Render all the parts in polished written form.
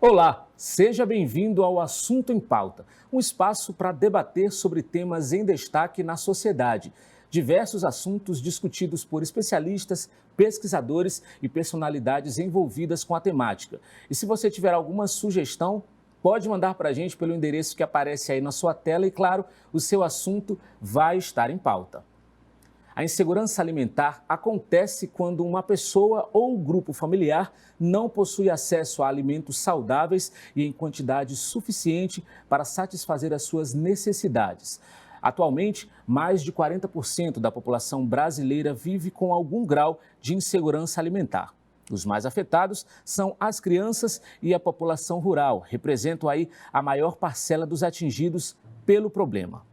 Olá, seja bem-vindo ao Assunto em Pauta, um espaço para debater sobre temas em destaque na sociedade. Diversos assuntos discutidos por especialistas, pesquisadores e personalidades envolvidas com a temática. E se você tiver alguma sugestão, pode mandar para a gente pelo endereço que aparece aí na sua tela e, claro, o seu assunto vai estar em pauta. A insegurança alimentar acontece quando uma pessoa ou grupo familiar não possui acesso a alimentos saudáveis e em quantidade suficiente para satisfazer as suas necessidades. Atualmente, mais de 40% da população brasileira vive com algum grau de insegurança alimentar. Os mais afetados são as crianças e a população rural, representam aí a maior parcela dos atingidos pelo problema.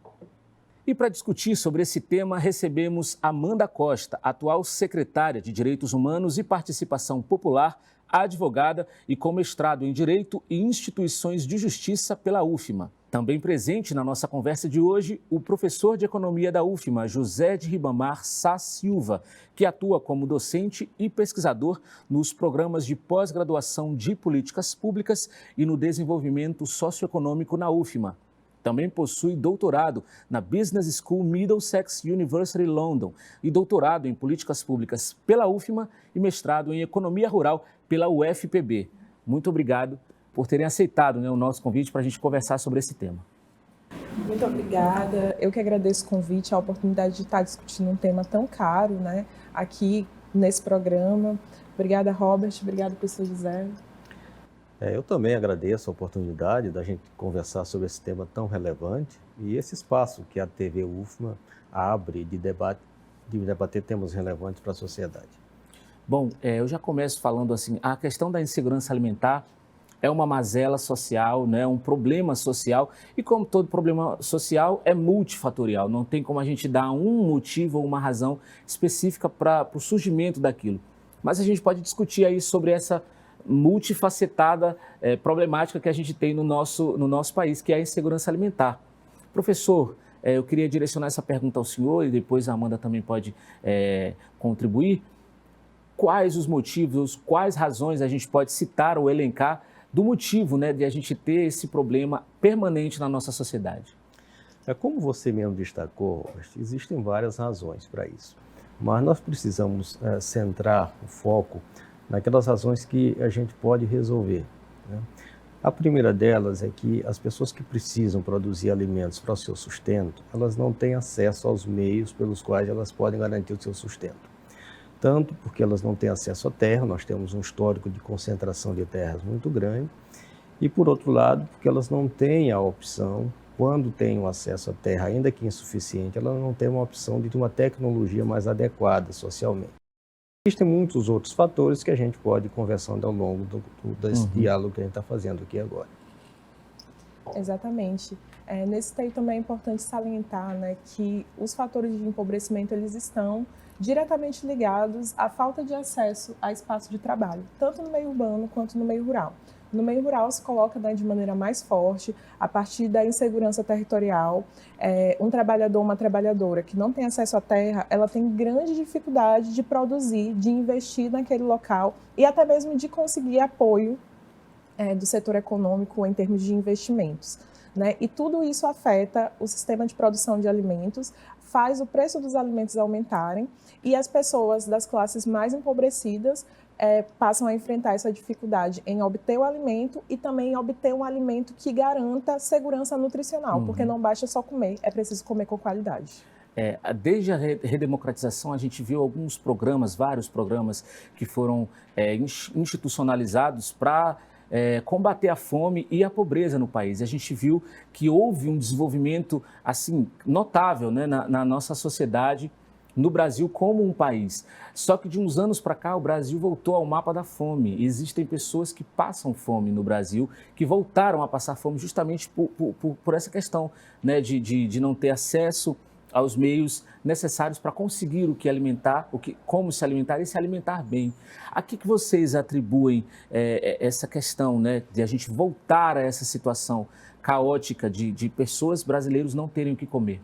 E para discutir sobre esse tema, recebemos Amanda Costa, atual secretária de Direitos Humanos e Participação Popular, advogada e com mestrado em Direito e Instituições de Justiça pela UFMA. Também presente na nossa conversa de hoje, o professor de Economia da UFMA, José de Ribamar Sá Silva, que atua como docente e pesquisador nos programas de pós-graduação de Políticas Públicas e no Desenvolvimento Socioeconômico na UFMA. Também possui doutorado na Business School Middlesex University London e doutorado em Políticas Públicas pela UFMA e mestrado em Economia Rural pela UFPB. Muito obrigado por terem aceitado, o nosso convite para a gente conversar sobre esse tema. Muito obrigada. Eu que agradeço o convite, a oportunidade de estar discutindo um tema tão caro, aqui nesse programa. Obrigada, Robert. Obrigada, professor José. Eu também agradeço a oportunidade da gente conversar sobre esse tema tão relevante e esse espaço que a TV UFMA abre de debater temas relevantes para a sociedade. Bom, eu já começo falando assim, a questão da insegurança alimentar é uma mazela social, um problema social e como todo problema social é multifatorial, não tem como a gente dar um motivo ou uma razão específica para o surgimento daquilo. Mas a gente pode discutir aí sobre essa multifacetada problemática que a gente tem no nosso país, que é a insegurança alimentar. Professor, eu queria direcionar essa pergunta ao senhor e depois a Amanda também pode contribuir. Quais os motivos, quais razões a gente pode citar ou elencar do motivo de a gente ter esse problema permanente na nossa sociedade? Como você mesmo destacou, existem várias razões para isso, mas nós precisamos centrar o foco naquelas razões que a gente pode resolver. A primeira delas é que as pessoas que precisam produzir alimentos para o seu sustento, elas não têm acesso aos meios pelos quais elas podem garantir o seu sustento. Tanto porque elas não têm acesso à terra, nós temos um histórico de concentração de terras muito grande, e por outro lado, porque elas não têm a opção, quando têm o acesso à terra, ainda que insuficiente, elas não têm uma opção de uma tecnologia mais adequada socialmente. Existem muitos outros fatores que a gente pode ir conversando ao longo desse diálogo que a gente está fazendo aqui agora. Exatamente. Nesse texto também é importante salientar que os fatores de empobrecimento eles estão diretamente ligados à falta de acesso a espaço de trabalho, tanto no meio urbano quanto no meio rural. No meio rural se coloca de maneira mais forte a partir da insegurança territorial. Um trabalhador, uma trabalhadora que não tem acesso à terra, ela tem grande dificuldade de produzir, de investir naquele local e até mesmo de conseguir apoio do setor econômico em termos de investimentos. E tudo isso afeta o sistema de produção de alimentos, faz o preço dos alimentos aumentarem e as pessoas das classes mais empobrecidas passam a enfrentar essa dificuldade em obter o alimento e também em obter um alimento que garanta segurança nutricional, porque não basta só comer, é preciso comer com qualidade. Desde a redemocratização, a gente viu alguns programas, vários programas que foram institucionalizados para combater a fome e a pobreza no país. A gente viu que houve um desenvolvimento assim, notável na nossa sociedade, no Brasil como um país. Só que de uns anos para cá o Brasil voltou ao mapa da fome. Existem pessoas que passam fome no Brasil, que voltaram a passar fome justamente por essa questão de não ter acesso aos meios necessários para conseguir o que alimentar, como se alimentar e se alimentar bem. A que vocês atribuem essa questão de a gente voltar a essa situação caótica de pessoas brasileiras não terem o que comer?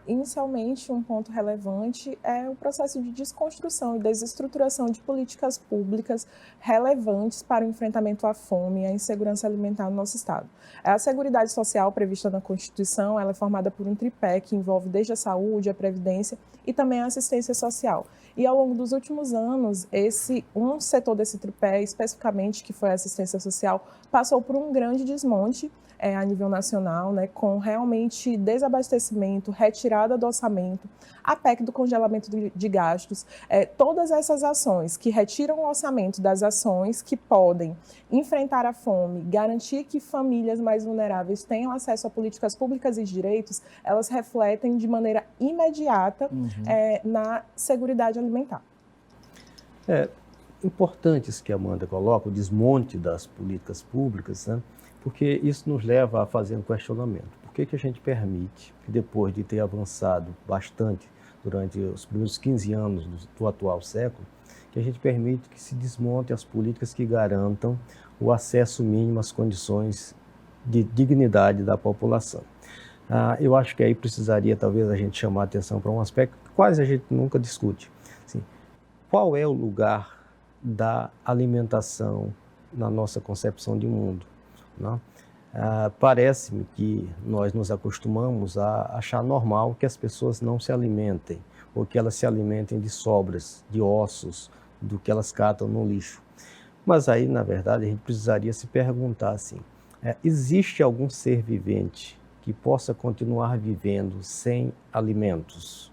Inicialmente, um ponto relevante é o processo de desconstrução e desestruturação de políticas públicas relevantes para o enfrentamento à fome e à insegurança alimentar no nosso Estado. A Seguridade Social prevista na Constituição, ela é formada por um tripé que envolve desde a saúde, a previdência e também a assistência social. E ao longo dos últimos anos, um setor desse tripé, especificamente, que foi a assistência social, passou por um grande desmonte a nível nacional, né, com realmente desabastecimento, retirada do orçamento, a PEC do congelamento de gastos, todas essas ações que retiram o orçamento das ações que podem enfrentar a fome, garantir que famílias mais vulneráveis tenham acesso a políticas públicas e direitos, elas refletem de maneira imediata na seguridade alimentar. Importantes que a Amanda coloca, o desmonte das políticas públicas, né? Porque isso nos leva a fazer um questionamento. Por que a gente permite que, depois de ter avançado bastante durante os primeiros 15 anos do atual século, que a gente permite que se desmonte as políticas que garantam o acesso mínimo às condições de dignidade da população? Eu acho que aí precisaria, talvez, a gente chamar a atenção para um aspecto que quase a gente nunca discute. Assim, qual é o lugar da alimentação na nossa concepção de mundo? Parece-me que nós nos acostumamos a achar normal que as pessoas não se alimentem, ou que elas se alimentem de sobras, de ossos, do que elas catam no lixo. Mas aí, na verdade, a gente precisaria se perguntar assim, existe algum ser vivente que possa continuar vivendo sem alimentos?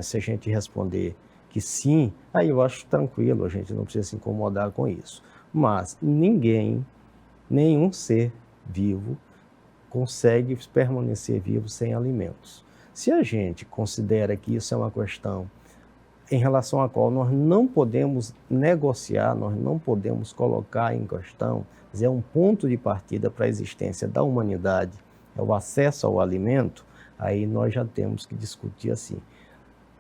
Se a gente responder que sim, aí eu acho tranquilo, a gente não precisa se incomodar com isso. Mas nenhum ser vivo consegue permanecer vivo sem alimentos. Se a gente considera que isso é uma questão em relação à qual nós não podemos negociar, nós não podemos colocar em questão, é um ponto de partida para a existência da humanidade, é o acesso ao alimento, aí nós já temos que discutir assim,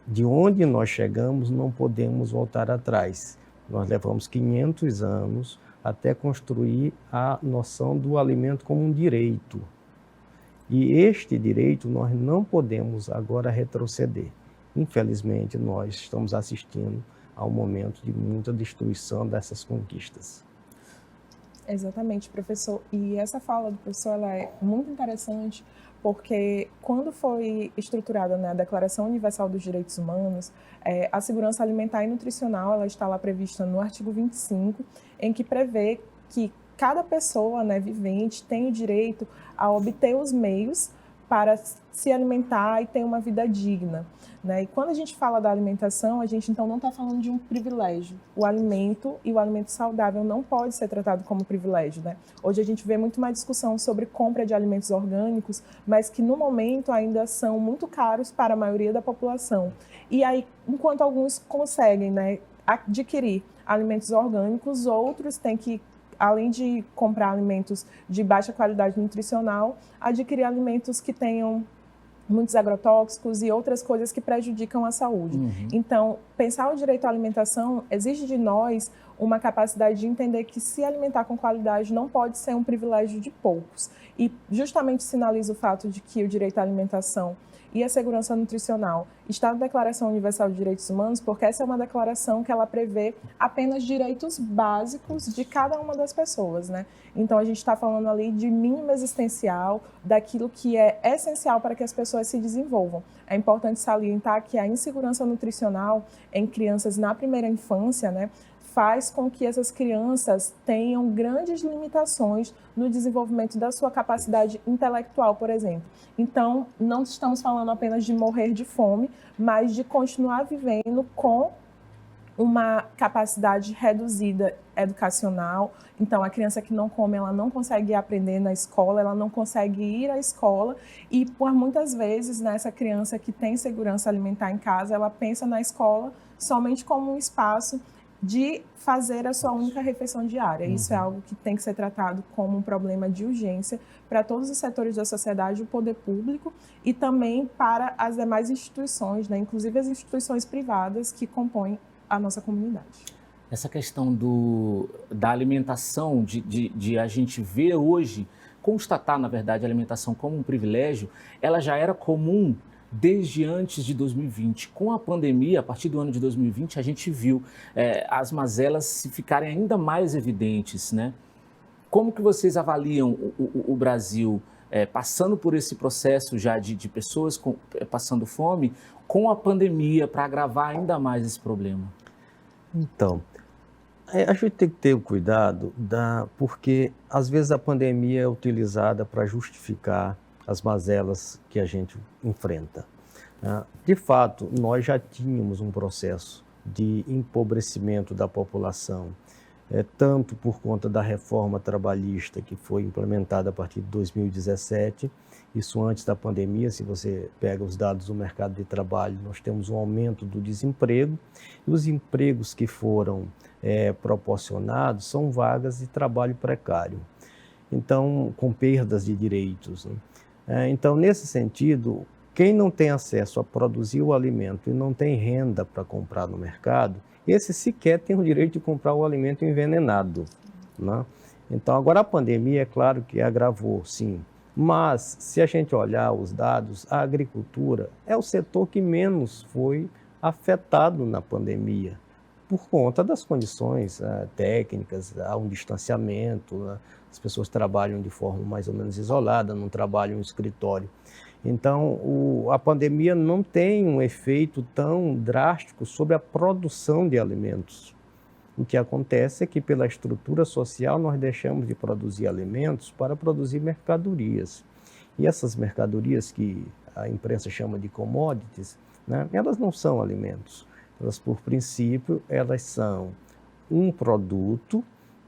de onde nós chegamos não podemos voltar atrás. Nós levamos 500 anos até construir a noção do alimento como um direito. E este direito nós não podemos agora retroceder. Infelizmente, nós estamos assistindo a um momento de muita destruição dessas conquistas. Exatamente, professor. E essa fala do professor ela é muito interessante, porque quando foi estruturada, né, a Declaração Universal dos Direitos Humanos, a segurança alimentar e nutricional ela está lá prevista no artigo 25, em que prevê que cada pessoa, né, vivente tem o direito a obter os meios para se alimentar e ter uma vida digna, né? E quando a gente fala da alimentação, a gente então não está falando de um privilégio. O alimento e o alimento saudável não pode ser tratado como privilégio, né? Hoje a gente vê muito mais discussão sobre compra de alimentos orgânicos, mas que no momento ainda são muito caros para a maioria da população. E aí, enquanto alguns conseguem, né, adquirir alimentos orgânicos, outros têm que, além de comprar alimentos de baixa qualidade nutricional, adquirir alimentos que tenham muitos agrotóxicos e outras coisas que prejudicam a saúde. Então, pensar o direito à alimentação exige de nós uma capacidade de entender que se alimentar com qualidade não pode ser um privilégio de poucos. E justamente sinaliza o fato de que o direito à alimentação e a segurança nutricional está na Declaração Universal de Direitos Humanos, porque essa é uma declaração que ela prevê apenas direitos básicos de cada uma das pessoas, né? Então, a gente está falando ali de mínimo existencial, daquilo que é essencial para que as pessoas se desenvolvam. É importante salientar que a insegurança nutricional em crianças na primeira infância, né, faz com que essas crianças tenham grandes limitações no desenvolvimento da sua capacidade intelectual, por exemplo. Então, não estamos falando apenas de morrer de fome, mas de continuar vivendo com uma capacidade reduzida educacional. Então, a criança que não come, ela não consegue aprender na escola, ela não consegue ir à escola e, por muitas vezes, nessa criança que tem segurança alimentar em casa, ela pensa na escola somente como um espaço de fazer a sua única refeição diária. Isso é algo que tem que ser tratado como um problema de urgência para todos os setores da sociedade, o poder público e também para as demais instituições, né? Inclusive as instituições privadas que compõem a nossa comunidade. Essa questão da alimentação, de a gente ver hoje, constatar, na verdade, a alimentação como um privilégio, ela já era comum desde antes de 2020. Com a pandemia, a partir do ano de 2020, a gente viu as mazelas se ficarem ainda mais evidentes, né? Como que vocês avaliam o Brasil passando por esse processo já de pessoas passando fome, com a pandemia, para agravar ainda mais esse problema? Então, a gente tem que ter o cuidado, porque às vezes a pandemia é utilizada para justificar as mazelas que a gente enfrenta. De fato, nós já tínhamos um processo de empobrecimento da população, tanto por conta da reforma trabalhista que foi implementada a partir de 2017, isso antes da pandemia. Se você pega os dados do mercado de trabalho, nós temos um aumento do desemprego, e os empregos que foram proporcionados são vagas de trabalho precário, então com perdas de direitos, né? Então, nesse sentido, quem não tem acesso a produzir o alimento e não tem renda para comprar no mercado, esse sequer tem o direito de comprar o alimento envenenado, né? Então, agora a pandemia, é claro que agravou, sim, mas se a gente olhar os dados, a agricultura é o setor que menos foi afetado na pandemia, por conta das condições técnicas, há um distanciamento, né? As pessoas trabalham de forma mais ou menos isolada, não trabalham em escritório. Então, a pandemia não tem um efeito tão drástico sobre a produção de alimentos. O que acontece é que, pela estrutura social, nós deixamos de produzir alimentos para produzir mercadorias. E essas mercadorias, que a imprensa chama de commodities, né, elas não são alimentos. Elas, por princípio, elas são um produto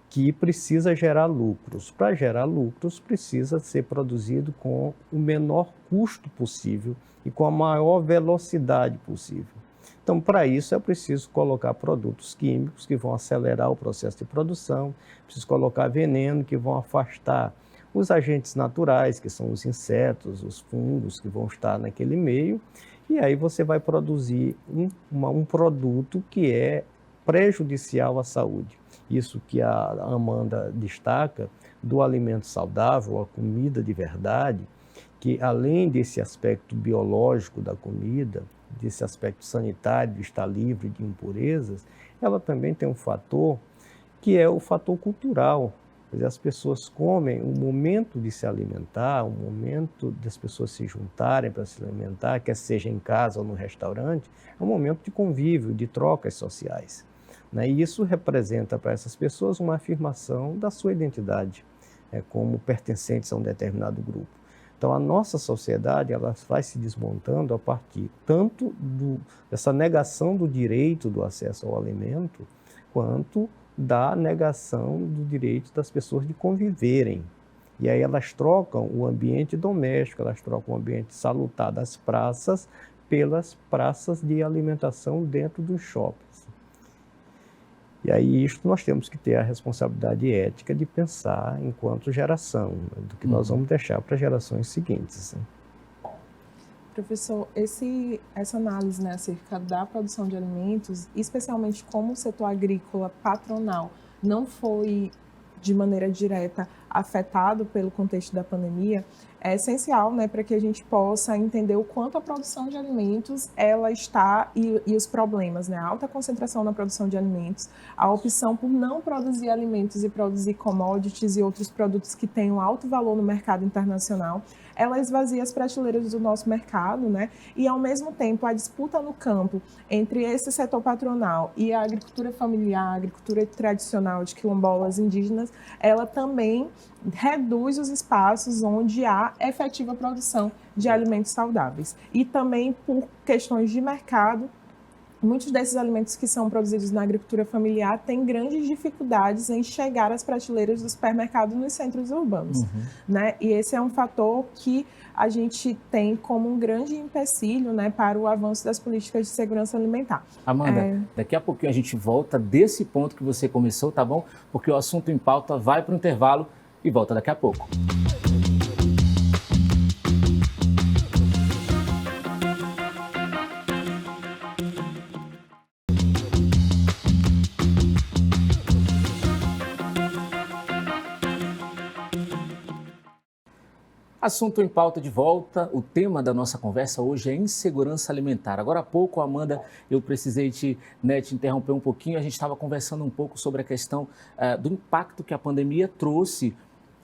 que precisa gerar lucros. Para gerar lucros, precisa ser produzido com o menor custo possível e com a maior velocidade possível. Então, para isso, é preciso colocar produtos químicos que vão acelerar o processo de produção, preciso colocar veneno que vão afastar os agentes naturais, que são os insetos, os fungos que vão estar naquele meio, e aí você vai produzir um produto que é prejudicial à saúde. Isso que a Amanda destaca do alimento saudável, a comida de verdade, que além desse aspecto biológico da comida, desse aspecto sanitário, de estar livre de impurezas, ela também tem um fator que é o fator cultural. Quer dizer, as pessoas comem, o momento de se alimentar, o momento das pessoas se juntarem para se alimentar, quer seja em casa ou no restaurante, é um momento de convívio, de trocas sociais, né? E isso representa para essas pessoas uma afirmação da sua identidade, como pertencentes a um determinado grupo. Então, a nossa sociedade, ela vai se desmontando a partir tanto dessa negação do direito do acesso ao alimento, quanto da negação do direito das pessoas de conviverem. E aí elas trocam o ambiente doméstico, elas trocam o ambiente salutar das praças pelas praças de alimentação dentro dos shoppings. E aí isto nós temos que ter a responsabilidade ética de pensar enquanto geração, né, do que nós vamos deixar para gerações seguintes, né? Professor, essa análise, né, acerca da produção de alimentos, especialmente como o setor agrícola patronal não foi de maneira direta afetado pelo contexto da pandemia, é essencial, né, para que a gente possa entender o quanto a produção de alimentos ela está e os problemas, né, a alta concentração na produção de alimentos, a opção por não produzir alimentos e produzir commodities e outros produtos que tenham alto valor no mercado internacional, ela esvazia as prateleiras do nosso mercado, né, e ao mesmo tempo a disputa no campo entre esse setor patronal e a agricultura familiar, a agricultura tradicional de quilombolas indígenas, ela também reduz os espaços onde há efetiva produção de alimentos saudáveis. E também por questões de mercado, muitos desses alimentos que são produzidos na agricultura familiar têm grandes dificuldades em chegar às prateleiras do supermercado nos centros urbanos, né? E esse é um fator que a gente tem como um grande empecilho, né, para o avanço das políticas de segurança alimentar. Amanda, daqui a pouquinho a gente volta desse ponto que você começou, tá bom? Porque o assunto em pauta vai para o intervalo e volta daqui a pouco. Assunto em pauta de volta. O tema da nossa conversa hoje é insegurança alimentar. Agora há pouco, Amanda, eu precisei te interromper um pouquinho. A gente estava conversando um pouco sobre a questão do impacto que a pandemia trouxe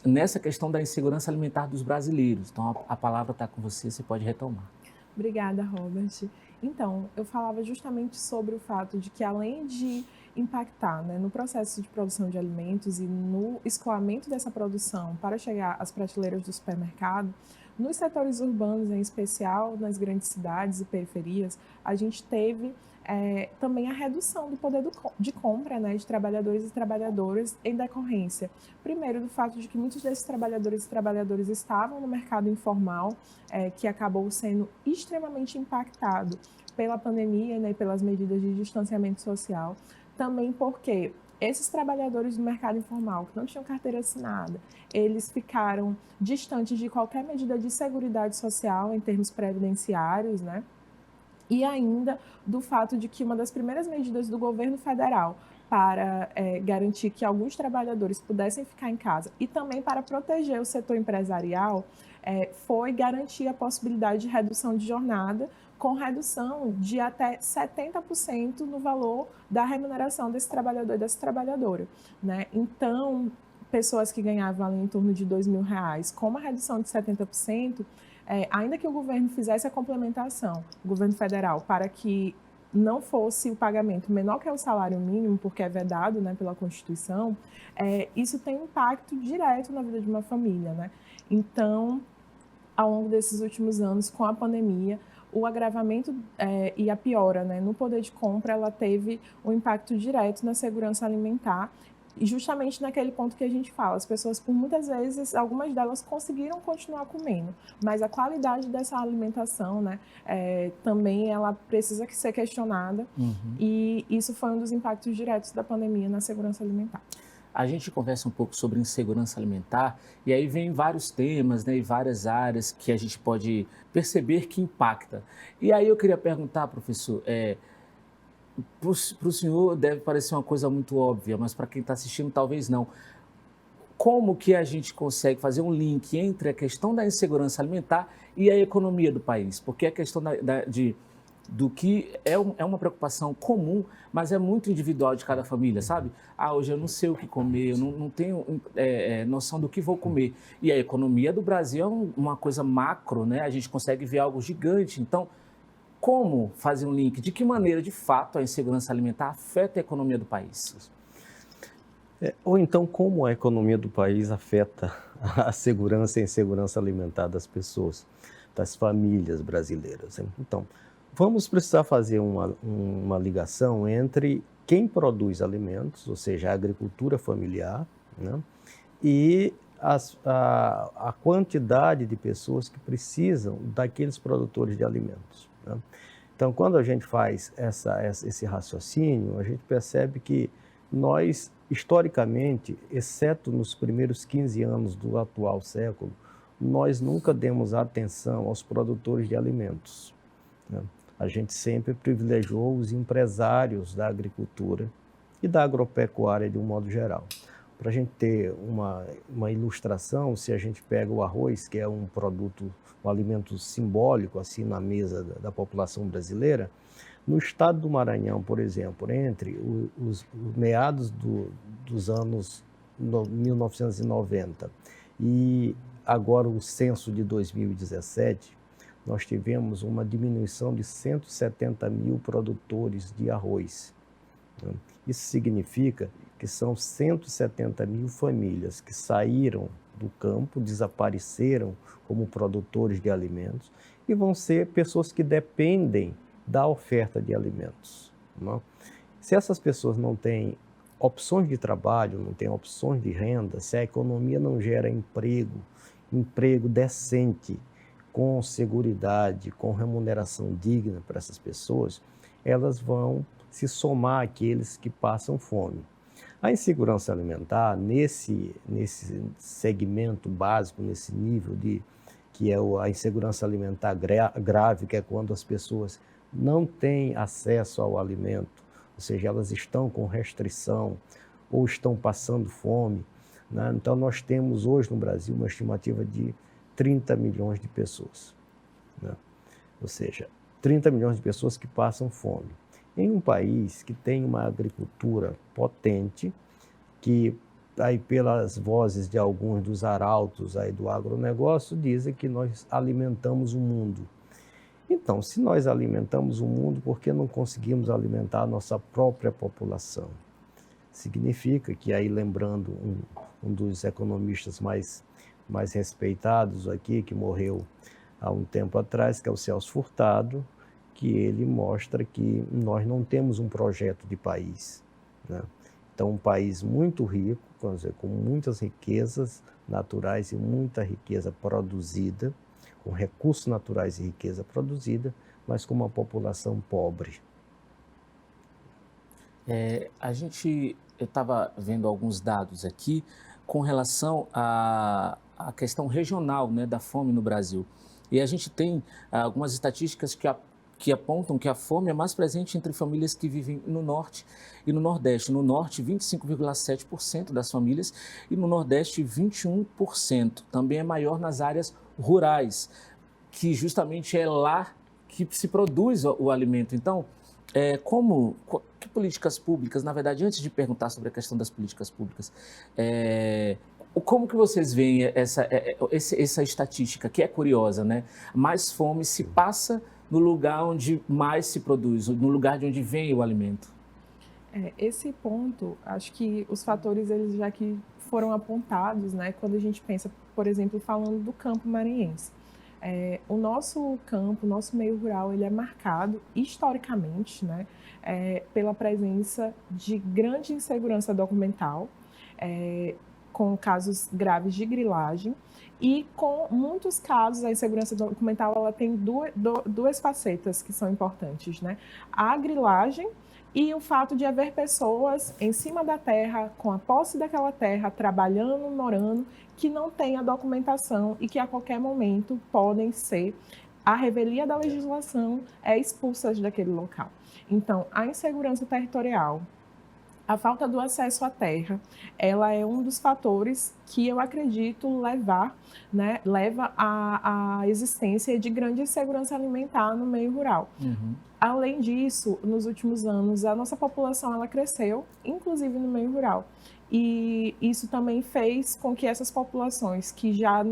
nessa questão da insegurança alimentar dos brasileiros. Então, a palavra está com você, você pode retomar. Obrigada, Robert. Então, eu falava justamente sobre o fato de que, além de impactar, né, no processo de produção de alimentos e no escoamento dessa produção para chegar às prateleiras do supermercado, nos setores urbanos, em especial nas grandes cidades e periferias, a gente teve também a redução do poder de compra, né, de trabalhadores e trabalhadoras em decorrência, primeiro, do fato de que muitos desses trabalhadores e trabalhadoras estavam no mercado informal, que acabou sendo extremamente impactado pela pandemia, né, e pelas medidas de distanciamento social, também porque esses trabalhadores do mercado informal que não tinham carteira assinada, eles ficaram distantes de qualquer medida de seguridade social em termos previdenciários, né? E ainda do fato de que uma das primeiras medidas do governo federal para garantir que alguns trabalhadores pudessem ficar em casa e também para proteger o setor empresarial foi garantir a possibilidade de redução de jornada com redução de até 70% no valor da remuneração desse trabalhador e dessa trabalhadora, né? Então, pessoas que ganhavam ali em torno de R$ 2.000, com uma redução de 70%, ainda que o governo fizesse a complementação, o governo federal, para que não fosse o pagamento menor que o salário mínimo, porque é vedado, né, pela Constituição, isso tem um impacto direto na vida de uma família, né? Então, ao longo desses últimos anos, com a pandemia, o agravamento e a piora, né, no poder de compra, ela teve um impacto direto na segurança alimentar. E justamente naquele ponto que a gente fala, as pessoas, por muitas vezes, algumas delas conseguiram continuar comendo, mas a qualidade dessa alimentação, né, também ela precisa ser questionada, e isso foi um dos impactos diretos da pandemia na segurança alimentar. A gente conversa um pouco sobre insegurança alimentar e aí vem vários temas, né, e várias áreas que a gente pode perceber que impacta. E aí eu queria perguntar, professor, para o senhor deve parecer uma coisa muito óbvia, mas para quem está assistindo talvez não. Como que a gente consegue fazer um link entre a questão da insegurança alimentar e a economia do país? Porque a questão do que é uma preocupação comum, mas é muito individual de cada família, sabe? Hoje eu não sei o que comer, eu não tenho noção do que vou comer. E a economia do Brasil é uma coisa macro, né? A gente consegue ver algo gigante. Então, como fazer um link? De que maneira, de fato, a insegurança alimentar afeta a economia do país? Ou então, como a economia do país afeta a segurança e a insegurança alimentar das pessoas, das famílias brasileiras. Então, vamos precisar fazer uma ligação entre quem produz alimentos, ou seja, a agricultura familiar, né, e a quantidade de pessoas que precisam daqueles produtores de alimentos, né? Então, quando a gente faz esse raciocínio, a gente percebe que nós, historicamente, exceto nos primeiros 15 anos do atual século, nós nunca demos atenção aos produtores de alimentos, né? A gente sempre privilegiou os empresários da agricultura e da agropecuária de um modo geral. Para a gente ter uma ilustração, se a gente pega o arroz, que é um produto, um alimento simbólico assim na mesa da população brasileira, no estado do Maranhão, por exemplo, entre os meados dos anos 1990 e agora o censo de 2017, nós tivemos uma diminuição de 170 mil produtores de arroz. Isso significa que são 170 mil famílias que saíram do campo, desapareceram como produtores de alimentos e vão ser pessoas que dependem da oferta de alimentos, não? Se essas pessoas não têm opções de trabalho, não têm opções de renda, se a economia não gera emprego decente, com seguridade, com remuneração digna para essas pessoas, elas vão se somar àqueles que passam fome. A insegurança alimentar, nesse segmento básico, nesse nível que é a insegurança alimentar grave, que é quando as pessoas não têm acesso ao alimento, ou seja, elas estão com restrição ou estão passando fome, né? Então, nós temos hoje no Brasil uma estimativa de 30 milhões de pessoas, né? Ou seja, 30 milhões de pessoas que passam fome. Em um país que tem uma agricultura potente, que aí pelas vozes de alguns dos arautos aí do agronegócio dizem que nós alimentamos o mundo. Então, se nós alimentamos o mundo, por que não conseguimos alimentar a nossa própria população? Significa que aí, lembrando um dos economistas mais respeitados aqui, que morreu há um tempo atrás, que é o Celso Furtado, que ele mostra que nós não temos um projeto de país, né? Então, um país muito rico, vamos dizer, com muitas riquezas naturais e muita riqueza produzida, com recursos naturais e riqueza produzida, mas com uma população pobre. Eu estava vendo alguns dados aqui com relação à questão regional, né, da fome no Brasil. E a gente tem algumas estatísticas que apontam que a fome é mais presente entre famílias que vivem no Norte e no Nordeste. No Norte, 25,7% das famílias e no Nordeste, 21%. Também é maior nas áreas rurais, que justamente é lá que se produz o alimento. Então, que políticas públicas, na verdade, antes de perguntar sobre a questão das políticas públicas, como que vocês veem essa estatística, que é curiosa, né? Mais fome se passa no lugar onde mais se produz, no lugar de onde vem o alimento. Esse ponto, acho que os fatores eles já que foram apontados, né? Quando a gente pensa, por exemplo, falando do campo maranhense. O nosso campo, o nosso meio rural, ele é marcado historicamente, né, pela presença de grande insegurança documental, com casos graves de grilagem e com muitos casos a insegurança documental ela tem duas facetas que são importantes, né? A grilagem e o fato de haver pessoas em cima da terra, com a posse daquela terra, trabalhando, morando, que não têm a documentação e que a qualquer momento podem ser, à revelia da legislação, expulsas daquele local. Então, a insegurança territorial, a falta do acesso à terra, ela é um dos fatores que eu acredito leva à existência de grande insegurança alimentar no meio rural. Uhum. Além disso, nos últimos anos, a nossa população ela cresceu, inclusive no meio rural. E isso também fez com que essas populações que já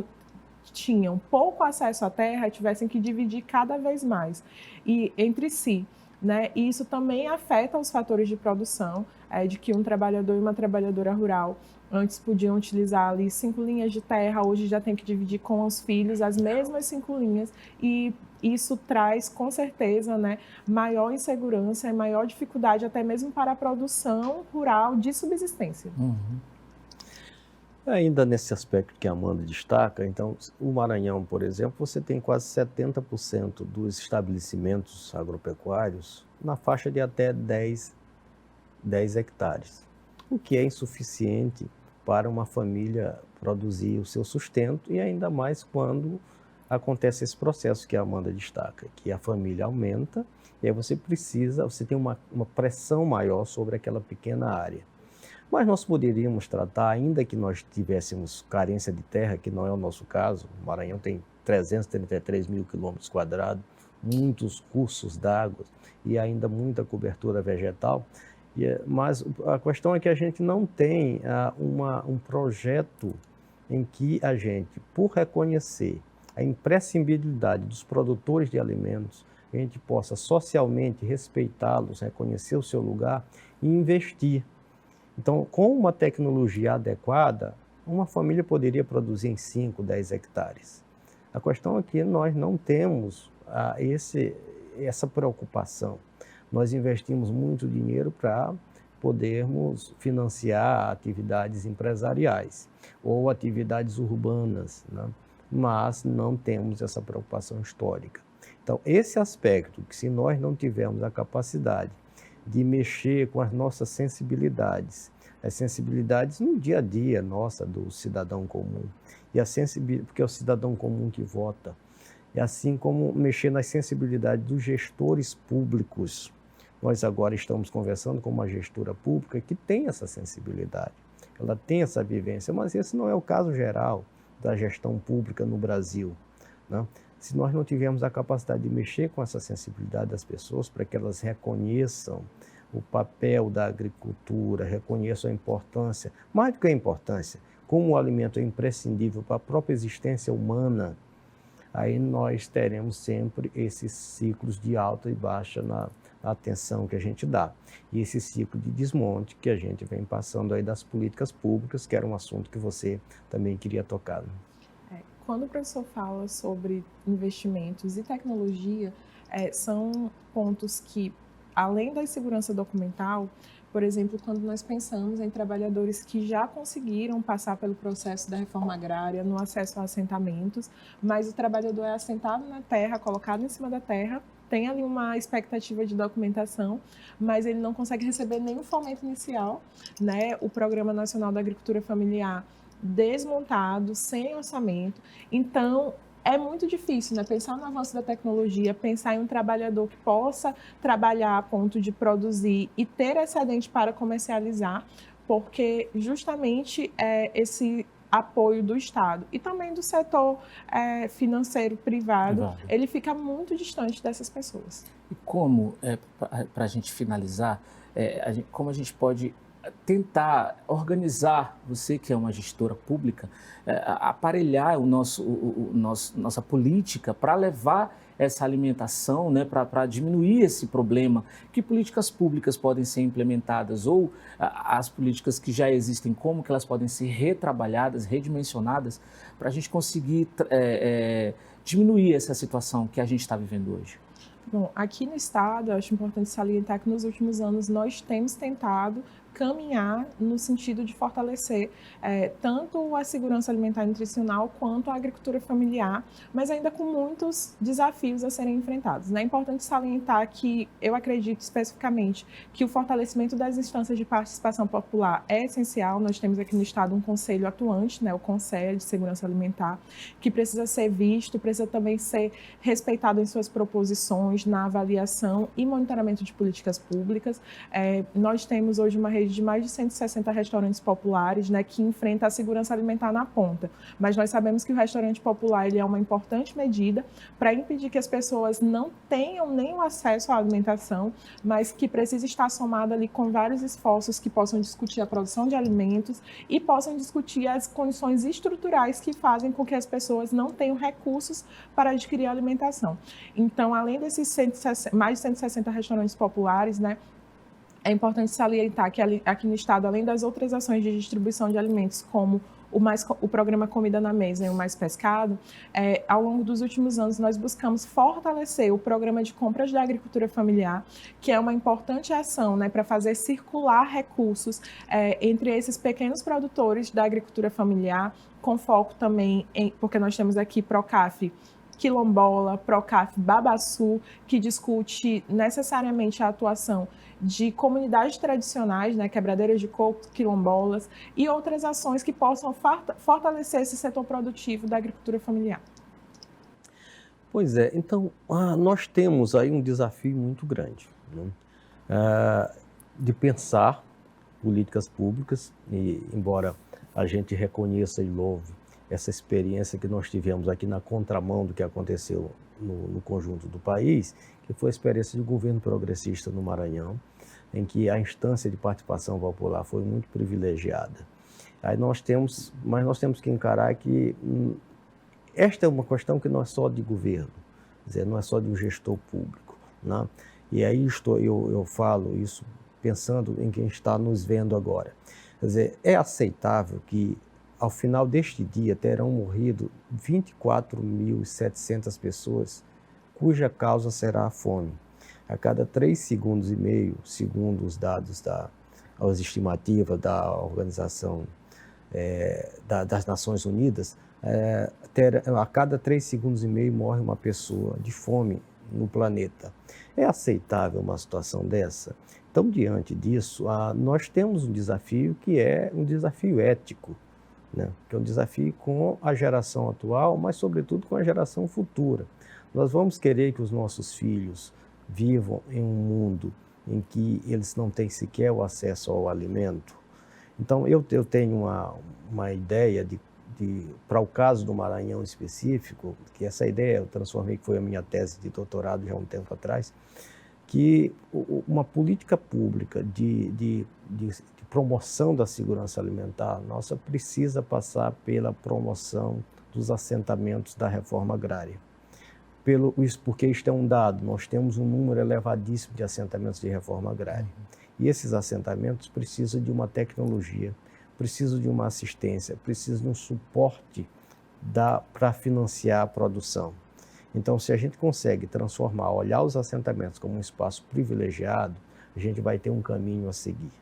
tinham pouco acesso à terra tivessem que dividir cada vez mais entre si, né? E isso também afeta os fatores de produção, de que um trabalhador e uma trabalhadora rural antes podiam utilizar ali 5 linhas de terra, hoje já tem que dividir com os filhos as mesmas 5 linhas, e isso traz, com certeza, né, maior insegurança e maior dificuldade até mesmo para a produção rural de subsistência. Uhum. Ainda nesse aspecto que a Amanda destaca, então, o Maranhão, por exemplo, você tem quase 70% dos estabelecimentos agropecuários na faixa de até 10 hectares, o que é insuficiente para uma família produzir o seu sustento, e ainda mais quando acontece esse processo que a Amanda destaca, que a família aumenta e aí você tem uma pressão maior sobre aquela pequena área. Mas nós poderíamos tratar, ainda que nós tivéssemos carência de terra, que não é o nosso caso, o Maranhão tem 333 mil quilômetros quadrados, muitos cursos d'água e ainda muita cobertura vegetal, mas a questão é que a gente não tem um projeto em que a gente, por reconhecer a imprescindibilidade dos produtores de alimentos, a gente possa socialmente respeitá-los, reconhecer o seu lugar e investir. Então, com uma tecnologia adequada, uma família poderia produzir em 5, 10 hectares. A questão é que nós não temos essa preocupação. Nós investimos muito dinheiro para podermos financiar atividades empresariais ou atividades urbanas, né? Mas não temos essa preocupação histórica. Então, esse aspecto, que se nós não tivermos a capacidade de mexer com as nossas sensibilidades, as sensibilidades no dia a dia nossa do cidadão comum, porque é o cidadão comum que vota, e assim como mexer nas sensibilidades dos gestores públicos. Nós agora estamos conversando com uma gestora pública que tem essa sensibilidade, ela tem essa vivência, mas esse não é o caso geral. da gestão pública no Brasil, né? Se nós não tivermos a capacidade de mexer com essa sensibilidade das pessoas para que elas reconheçam o papel da agricultura, reconheçam a importância, mais do que a importância, como o alimento é imprescindível para a própria existência humana, aí nós teremos sempre esses ciclos de alta e baixa na atenção que a gente dá. E esse ciclo de desmonte que a gente vem passando aí das políticas públicas, que era um assunto que você também queria tocar, né? Quando o professor fala sobre investimentos e tecnologia, são pontos que, além da segurança documental, por exemplo, quando nós pensamos em trabalhadores que já conseguiram passar pelo processo da reforma agrária no acesso a assentamentos, mas o trabalhador é assentado na terra, colocado em cima da terra, tem ali uma expectativa de documentação, mas ele não consegue receber nenhum fomento inicial, né? O Programa Nacional da Agricultura Familiar desmontado, sem orçamento. Então, é muito difícil, né? Pensar no avanço da tecnologia, pensar em um trabalhador que possa trabalhar a ponto de produzir e ter excedente para comercializar, porque justamente esse apoio do Estado e também do setor financeiro privado, ele fica muito distante dessas pessoas. E como, para a gente finalizar, como a gente pode tentar organizar, você que é uma gestora pública, aparelhar nossa política para levar essa alimentação, né, para diminuir esse problema? Que políticas públicas podem ser implementadas ou as políticas que já existem, como que elas podem ser retrabalhadas, redimensionadas para a gente conseguir diminuir essa situação que a gente está vivendo hoje? Bom, aqui no estado, eu acho importante salientar que nos últimos anos nós temos tentado caminhar no sentido de fortalecer tanto a segurança alimentar e nutricional quanto a agricultura familiar, mas ainda com muitos desafios a serem enfrentados, né? É importante salientar que eu acredito especificamente que o fortalecimento das instâncias de participação popular é essencial. Nós temos aqui no estado um conselho atuante, né, o Conselho de Segurança Alimentar, que precisa ser visto, precisa também ser respeitado em suas proposições, na avaliação e monitoramento de políticas públicas. Nós temos hoje uma rede de mais de 160 restaurantes populares, né, que enfrenta a segurança alimentar na ponta. Mas nós sabemos que o restaurante popular ele é uma importante medida para impedir que as pessoas não tenham nenhum acesso à alimentação, mas que precisa estar somada ali com vários esforços que possam discutir a produção de alimentos e possam discutir as condições estruturais que fazem com que as pessoas não tenham recursos para adquirir alimentação. Então, além desses mais de 160 restaurantes populares, né, é importante salientar que aqui no estado, além das outras ações de distribuição de alimentos, como o programa Comida na Mesa e o Mais Pescado, ao longo dos últimos anos nós buscamos fortalecer o programa de compras da agricultura familiar, que é uma importante ação, né, para fazer circular recursos entre esses pequenos produtores da agricultura familiar, com foco também porque nós temos aqui Procaf Quilombola, Procaf Babaçu, que discute necessariamente a atuação de comunidades tradicionais, né, quebradeiras de coco, quilombolas, e outras ações que possam fortalecer esse setor produtivo da agricultura familiar. Pois é, então nós temos aí um desafio muito grande, né, de pensar políticas públicas, e embora a gente reconheça e louve essa experiência que nós tivemos aqui na contramão do que aconteceu no conjunto do país, que foi a experiência de governo progressista no Maranhão, em que a instância de participação popular foi muito privilegiada. Mas nós temos que encarar que esta é uma questão que não é só de governo, quer dizer, não é só de um gestor público, né? E aí eu falo isso pensando em quem está nos vendo agora. Quer dizer, é aceitável que ao final deste dia terão morrido 24.700 pessoas, cuja causa será a fome. A cada 3,5 segundos, segundo os dados as estimativas da Organização das Nações Unidas, a cada 3,5 segundos morre uma pessoa de fome no planeta. É aceitável uma situação dessa? Então, diante disso, nós temos um desafio que é um desafio ético, né? Que é um desafio com a geração atual, mas sobretudo com a geração futura. Nós vamos querer que os nossos filhos vivam em um mundo em que eles não têm sequer o acesso ao alimento. Então eu tenho uma ideia de para o caso do Maranhão específico, que essa ideia eu transformei, que foi a minha tese de doutorado já há um tempo atrás, que uma política pública de promoção da segurança alimentar nossa precisa passar pela promoção dos assentamentos da reforma agrária. Porque isto é um dado, nós temos um número elevadíssimo de assentamentos de reforma agrária. E esses assentamentos precisam de uma tecnologia, precisam de uma assistência, precisam de um suporte para financiar a produção. Então, se a gente consegue olhar os assentamentos como um espaço privilegiado, a gente vai ter um caminho a seguir.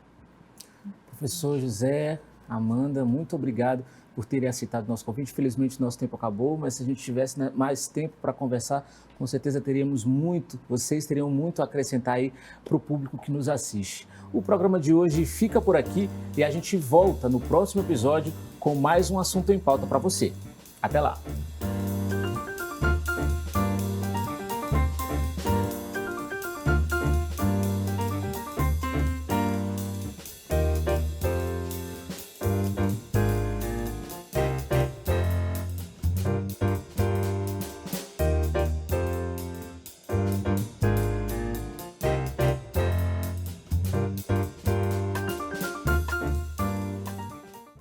Professor José, Amanda, muito obrigado por terem aceitado o nosso convite. Infelizmente, nosso tempo acabou, mas se a gente tivesse mais tempo para conversar, com certeza vocês teriam muito a acrescentar aí para o público que nos assiste. O programa de hoje fica por aqui e a gente volta no próximo episódio com mais um assunto em pauta para você. Até lá!